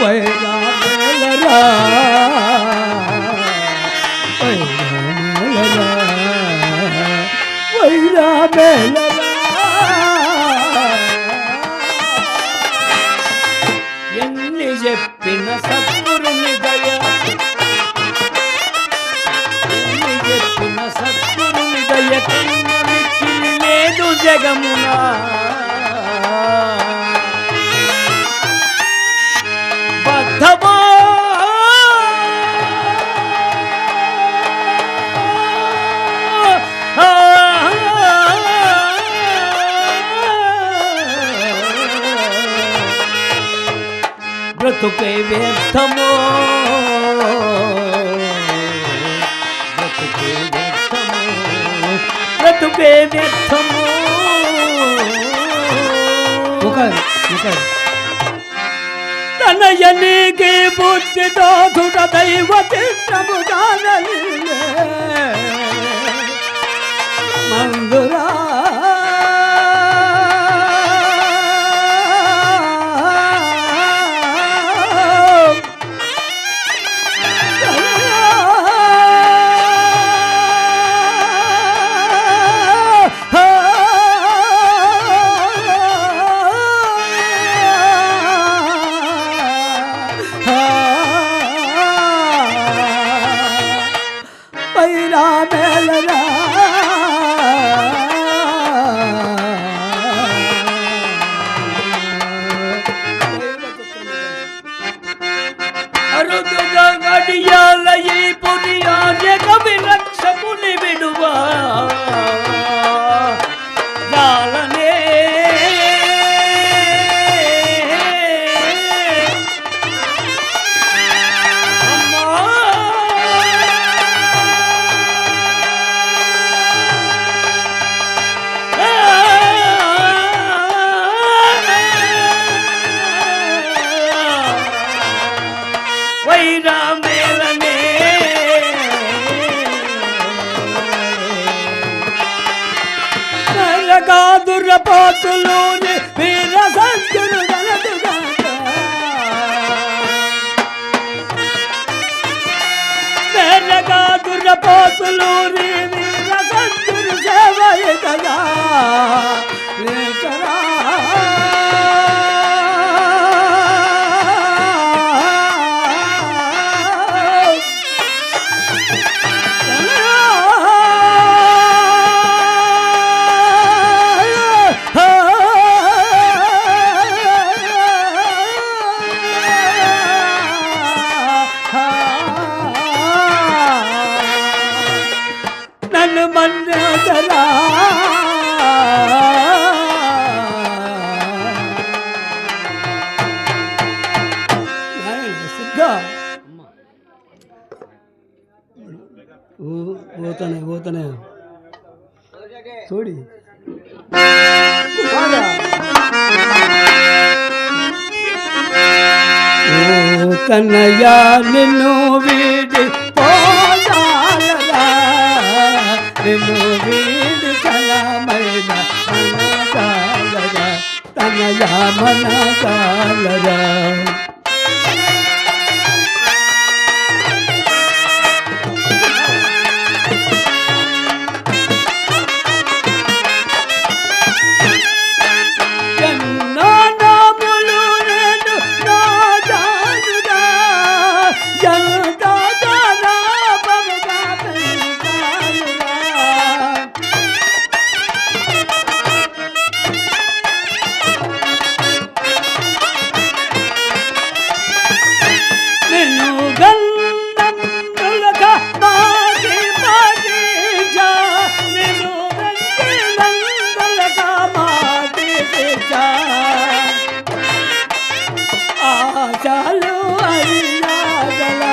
వైరా మేలరా, వైరా మేలరా. ఎన్ని చెప్పిన సద్గురుని దయ, ఎన్ని చెప్పిన సద్గురుని దయ కన్నా మిక్కిలి లేదు జగమునా. బద్ధమా బ్రతుకే వ్యర్థమో, బ్రతుకే వ్యర్థమో, బ్రతుకే వ్యర్థమో. తనయనికి బుద్ధితో దుట దైవ చిత్రము మందురా విలక్షకుని విడువా జాలనే వైరామేలనే దురపోతులోని వీర సంతులు మెరగా దురపోతులోని వీర సంతులు సేవయగా నన్ను మన్నదరా పోతానే తోడి కన్నయ్యా నిన్ను వీడి పోదాలరా నిన్ను వీడి కలమైన మనగాలరా తనయా మనగాలరా చాలు అయ్యాదలాయేనుగా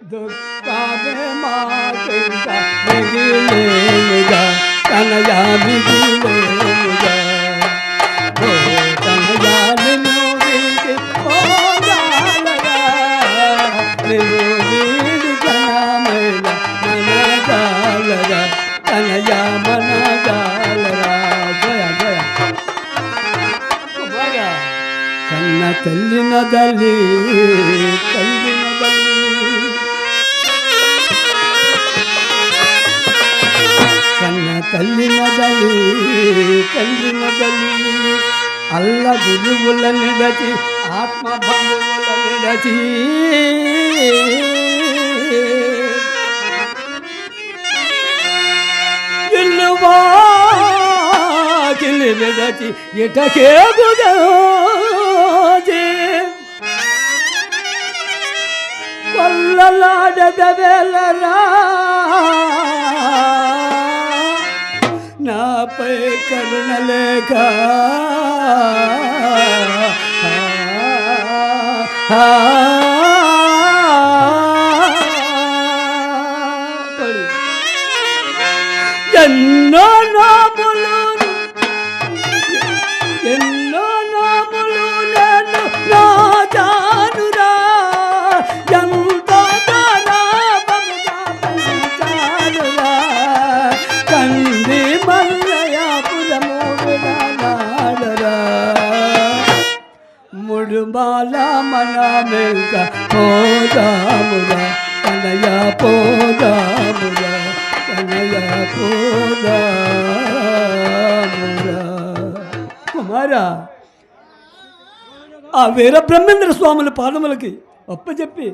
దుఃఖమే మాకింకా మిగిలేనుగా తనయా మిగిలేనుగా ఓ తనయా నిన్ను వీడి పోగాలరా నిన్ను వీడి జనమైన మనగాలరా తనయా మనగాలరా జయ జయ కన్న తల్లినదలి కన్న తల్లినదలి అల్ల గురువుల నిడచి ఆత్మ బంధువుల నిడచి కిలి విడచి ఇటకే గుదోజే కొల్లలాడగవెలరా నాపై కరుణ లేక ఎన్నో నాములు ఎన్నో బాల మనమెంక పోదామురా కనయ పోదామురా కనయ పోదామురా. కుమారా, ఆ వీర బ్రహ్మేంద్ర స్వాముల పాదములకి అప్పచెప్పి